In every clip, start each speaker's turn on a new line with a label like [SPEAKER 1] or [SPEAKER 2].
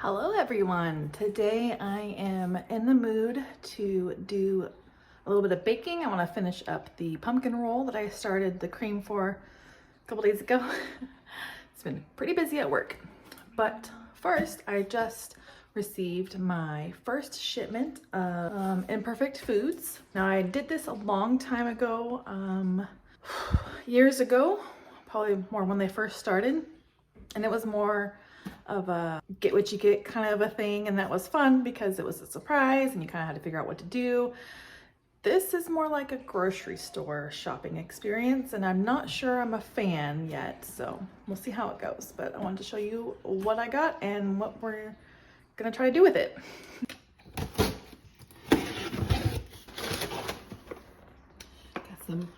[SPEAKER 1] Hello everyone! Today I am in the mood to do a little bit of baking. I want to finish up the pumpkin roll that I started the cream for a couple days ago. It's been pretty busy at work. But first, I just received my first shipment of Imperfect foods. Now I did this a long time ago, years ago, probably more when they first started. And it was more of a get what you get kind of a thing, and that was fun because it was a surprise and you kind of had to figure out what to do. This is more like a grocery store shopping experience, and I'm not sure I'm a fan yet, so we'll see how it goes. But I wanted to show you what I got and what we're gonna try to do with it. Got some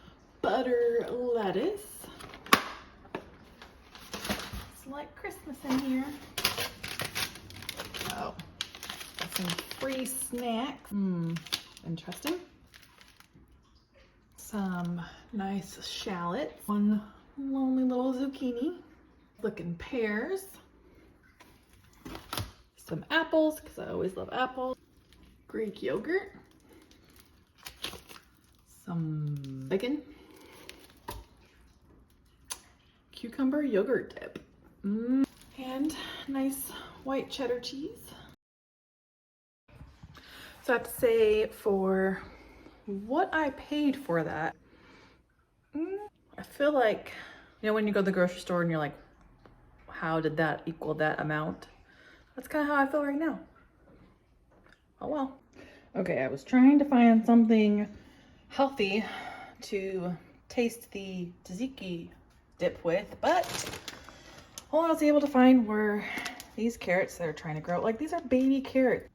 [SPEAKER 1] butter lettuce. It's like Christmas in here. Oh, got some free snacks. Interesting. Some nice shallots. One lonely little zucchini. Looking pears. Some apples, because I always love apples. Greek yogurt. Some bacon. Cucumber yogurt dip. And nice white cheddar cheese. So I have to say, for what I paid for that, I feel like, you know, when you go to the grocery store and you're like, how did that equal that amount? That's kind of how I feel right now. Oh well. Okay, I was trying to find something healthy to taste the tzatziki dip with, but all I was able to find were these carrots that are trying to grow. Like, these are baby carrots.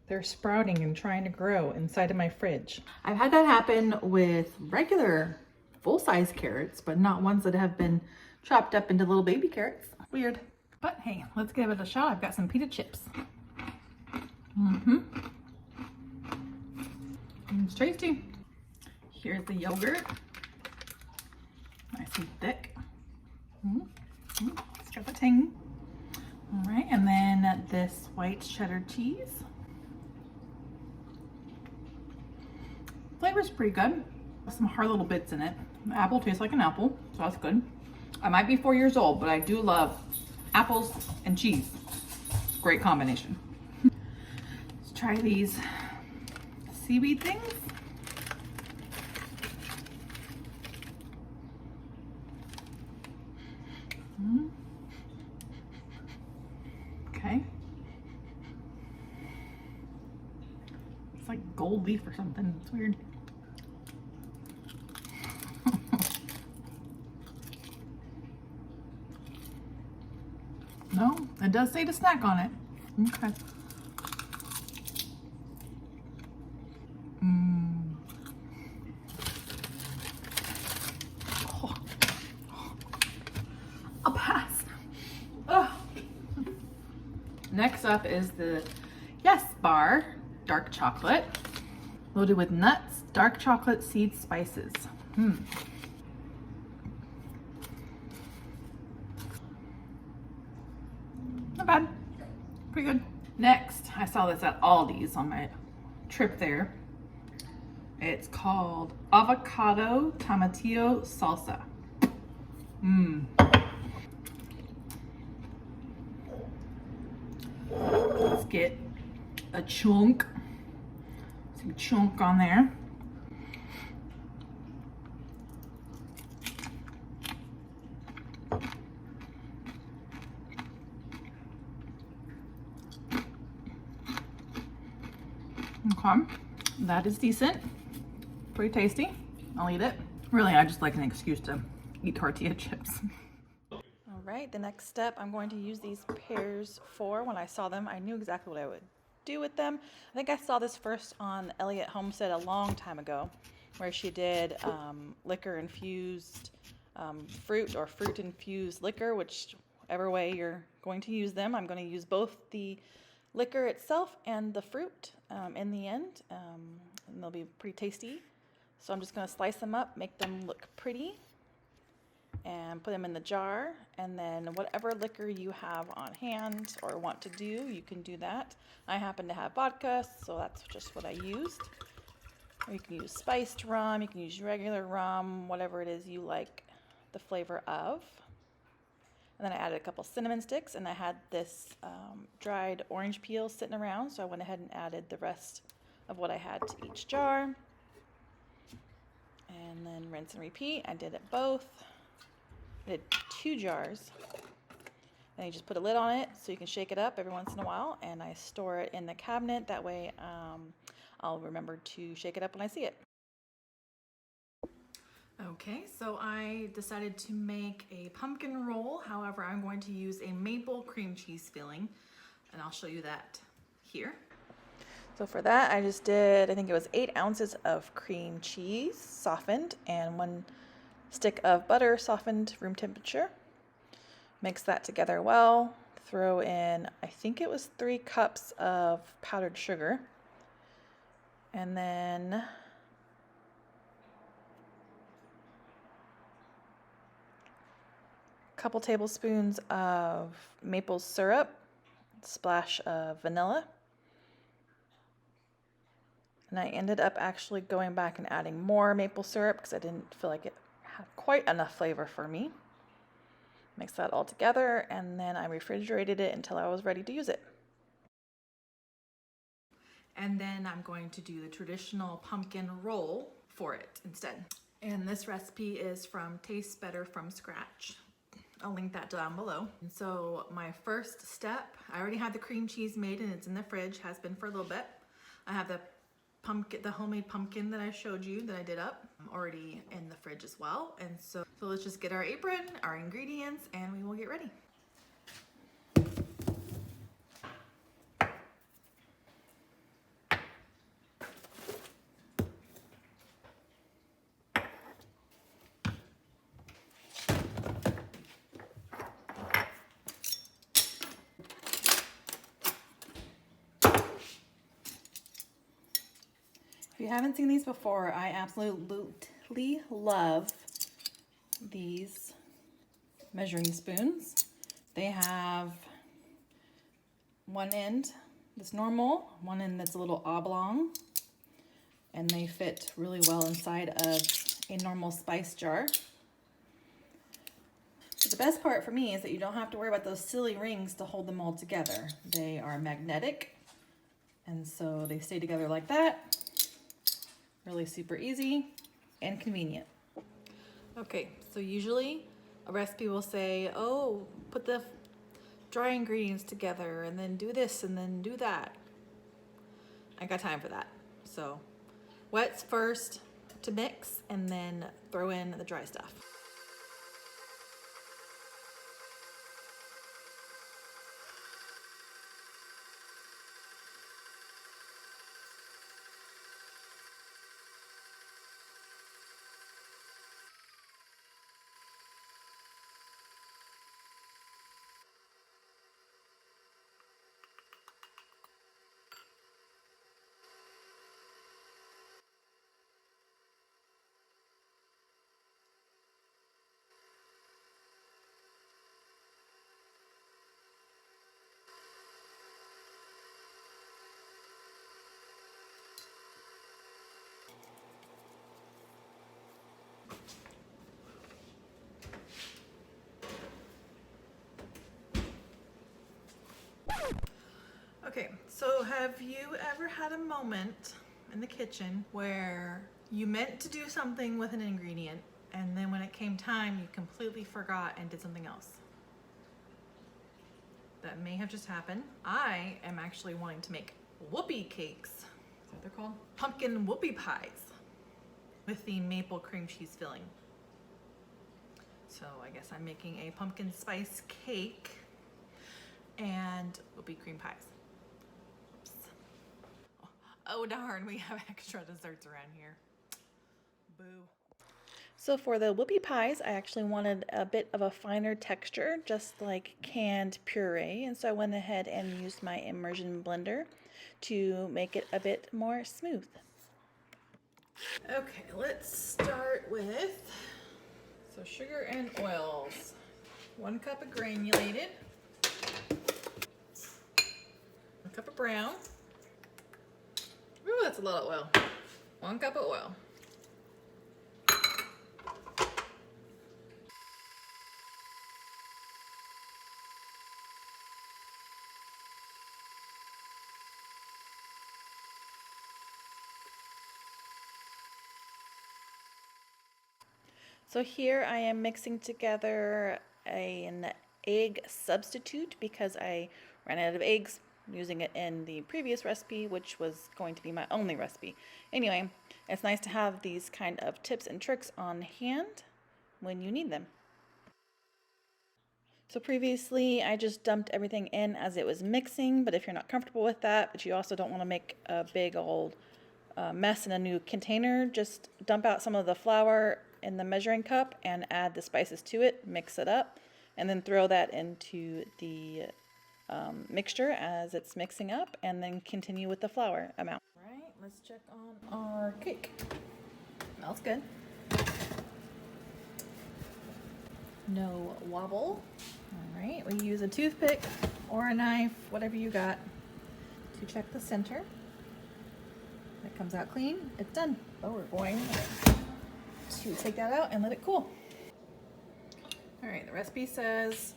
[SPEAKER 1] They're sprouting and trying to grow inside of my fridge. I've had that happen with regular full-size carrots, but not ones that have been chopped up into little baby carrots. Weird. But hey, let's give it a shot. I've got some pita chips. It's tasty. Here's the yogurt. Nice and thick. It's got the tang. All right, and then this white cheddar cheese. Flavor's pretty good. Some hard little bits in it. The apple tastes like an apple, so that's good. I might be 4 years old, but I do love apples and cheese. Great combination. Let's try these seaweed things. Okay. It's like gold leaf or something. It's weird. No, it does say to snack on it. Okay. Oh. I'll pass. Ugh. Next up is the Yes Bar dark chocolate, loaded with nuts, dark chocolate, seeds, spices. Not bad. Pretty good. Next, I saw this at Aldi's on my trip there. It's called avocado tomatillo salsa. Let's get a chunk. Some chunk on there. Okay, that is decent. Pretty tasty. I'll eat it. Really, I just like an excuse to eat tortilla chips. All right, the next step I'm going to use these pears for. When I saw them, I knew exactly what I would do with them. I think I saw this first on Elliot Homestead a long time ago, where she did liquor infused fruit, or fruit infused liquor, whichever way you're going to use them. I'm going to use both the liquor itself and the fruit in the end, and they'll be pretty tasty. So I'm just going to slice them up, make them look pretty, and put them in the jar, and then whatever liquor you have on hand or want to do, you can do that. I happen to have vodka, so that's just what I used. Or you can use spiced rum, you can use regular rum, whatever it is you like the flavor of. And then I added a couple cinnamon sticks, and I had this dried orange peel sitting around, so I went ahead and added the rest of what I had to each jar. And then rinse and repeat. I did it both. I did 2 jars. And you just put a lid on it so you can shake it up every once in a while, and I store it in the cabinet. That way I'll remember to shake it up when I see it. Okay, so I decided to make a pumpkin roll. However, I'm going to use a maple cream cheese filling, and I'll show you that here. So for that, I just did, I think it was 8 ounces of cream cheese, softened, and 1 stick of butter, softened room temperature. Mix that together well. Throw in, I think it was 3 cups of powdered sugar. And then a couple tablespoons of maple syrup, splash of vanilla. And I ended up actually going back and adding more maple syrup because I didn't feel like it had quite enough flavor for me. Mix that all together, and then I refrigerated it until I was ready to use it. And then I'm going to do the traditional pumpkin roll for it instead. And this recipe is from Tastes Better from Scratch. I'll link that down below. And so my first step, I already have the cream cheese made and it's in the fridge, has been for a little bit. I have the homemade pumpkin that I showed you that I did up already in the fridge as well. And so let's just get our apron, our ingredients, and we will get ready. If you haven't seen these before, I absolutely love these measuring spoons. They have one end that's normal, one end that's a little oblong, and they fit really well inside of a normal spice jar. But the best part for me is that you don't have to worry about those silly rings to hold them all together. They are magnetic, and so they stay together like that. Really super easy and convenient. Okay, so usually a recipe will say, oh, put the dry ingredients together and then do this and then do that. I got time for that. So wet's first to mix and then throw in the dry stuff. Okay, so have you ever had a moment in the kitchen where you meant to do something with an ingredient and then when it came time you completely forgot and did something else? That may have just happened. I am actually wanting to make whoopie cakes. Is that what they're called? Pumpkin whoopie pies with the maple cream cheese filling. So I guess I'm making a pumpkin spice cake and whoopie cream pies. Oh darn, we have extra desserts around here. Boo. So for the whoopie pies, I actually wanted a bit of a finer texture, just like canned puree. And so I went ahead and used my immersion blender to make it a bit more smooth. Okay, let's start with So sugar and oils. 1 cup of granulated. 1 cup of brown. Ooh, that's a lot of oil. 1 cup of oil. So here I am mixing together an egg substitute because I ran out of eggs using it in the previous recipe, which was going to be my only recipe. Anyway, it's nice to have these kind of tips and tricks on hand when you need them. So previously I just dumped everything in as it was mixing, but if you're not comfortable with that, but you also don't want to make a big old mess in a new container, just dump out some of the flour in the measuring cup and add the spices to it, mix it up, and then throw that into the mixture as it's mixing up, and then continue with the flour amount. All right, let's check on our cake. Smells good. No wobble. All right, we use a toothpick or a knife, whatever you got, to check the center. It comes out clean, it's done. So we're going to take that out and let it cool. All right, the recipe says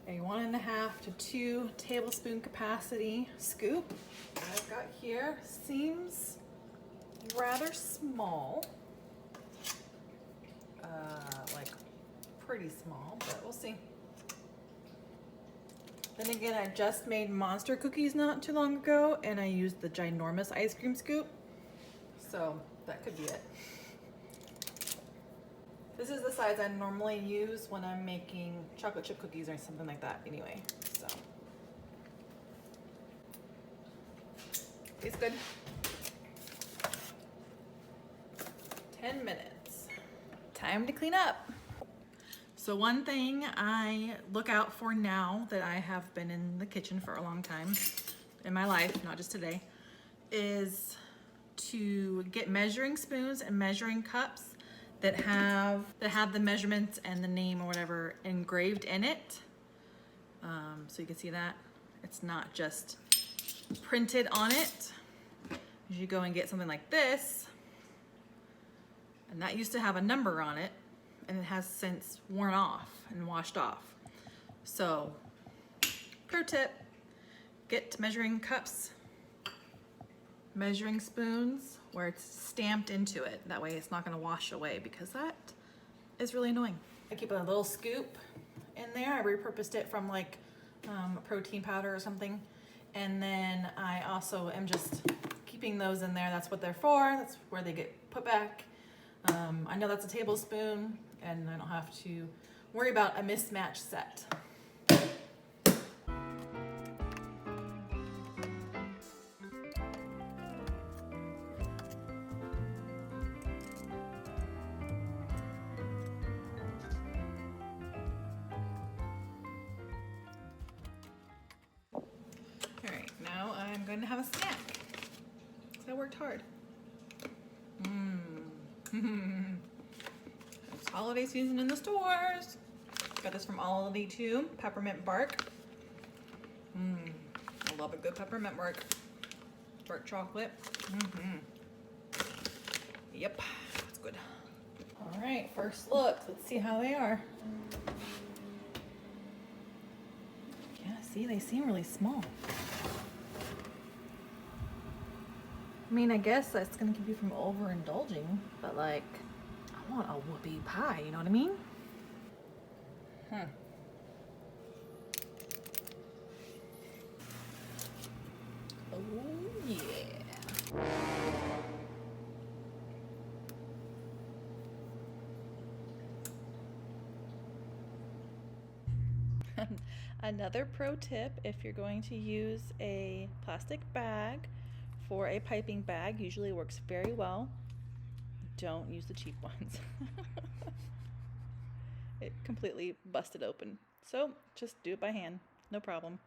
[SPEAKER 1] a 1.5 to 2 tablespoon capacity scoop. I've got here seems rather small, like pretty small, but we'll see. Then again, I just made monster cookies not too long ago, and I used the ginormous ice cream scoop, so that could be it. This is the size I normally use when I'm making chocolate chip cookies or something like that anyway, so. Tastes good. 10 minutes. Time to clean up. So one thing I look out for now that I have been in the kitchen for a long time in my life, not just today, is to get measuring spoons and measuring cups that have the measurements and the name or whatever engraved in it. So you can see that it's not just printed on it. You go and get something like this, and that used to have a number on it, and it has since worn off and washed off. So, pro tip, get measuring cups, measuring spoons where it's stamped into it. That way it's not gonna wash away, because that is really annoying. I keep a little scoop in there. I repurposed it from like a protein powder or something. And then I also am just keeping those in there. That's what they're for. That's where they get put back. I know that's a tablespoon, and I don't have to worry about a mismatched set. All right, now I'm going to have a snack. So I worked hard. It's holiday season in the stores. Got this from Aldi too. Peppermint bark. I love a good peppermint bark. Dark chocolate. Yep, that's good. All right, first look. Let's see how they are. Yeah, see, they seem really small. I mean, I guess that's gonna keep you from overindulging, but like, I want a whoopie pie, you know what I mean? Oh yeah. Another pro tip, if you're going to use a plastic bag for a piping bag, usually works very well. Don't use the cheap ones. It completely busted open. So just do it by hand, no problem.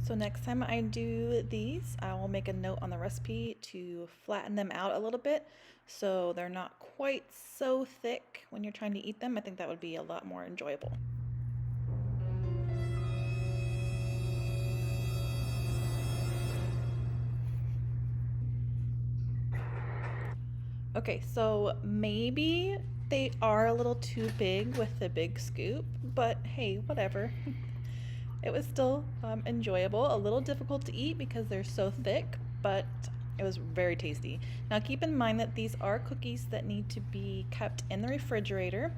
[SPEAKER 1] So next time I do these, I will make a note on the recipe to flatten them out a little bit so they're not quite so thick when you're trying to eat them. I think that would be a lot more enjoyable. Okay, so maybe they are a little too big with the big scoop, but hey, whatever. It was still enjoyable, a little difficult to eat because they're so thick, but it was very tasty. Now keep in mind that these are cookies that need to be kept in the refrigerator.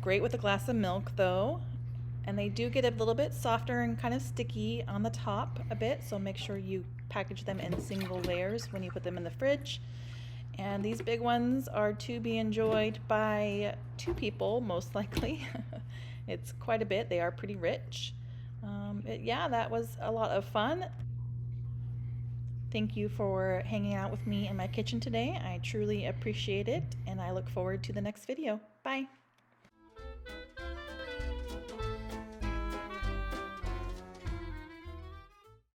[SPEAKER 1] Great with a glass of milk though, and they do get a little bit softer and kind of sticky on the top a bit, so make sure you package them in single layers when you put them in the fridge. And these big ones are to be enjoyed by 2 people, most likely. It's quite a bit. They are pretty rich. Yeah, that was a lot of fun. Thank you for hanging out with me in my kitchen today. I truly appreciate it, and I look forward to the next video. Bye.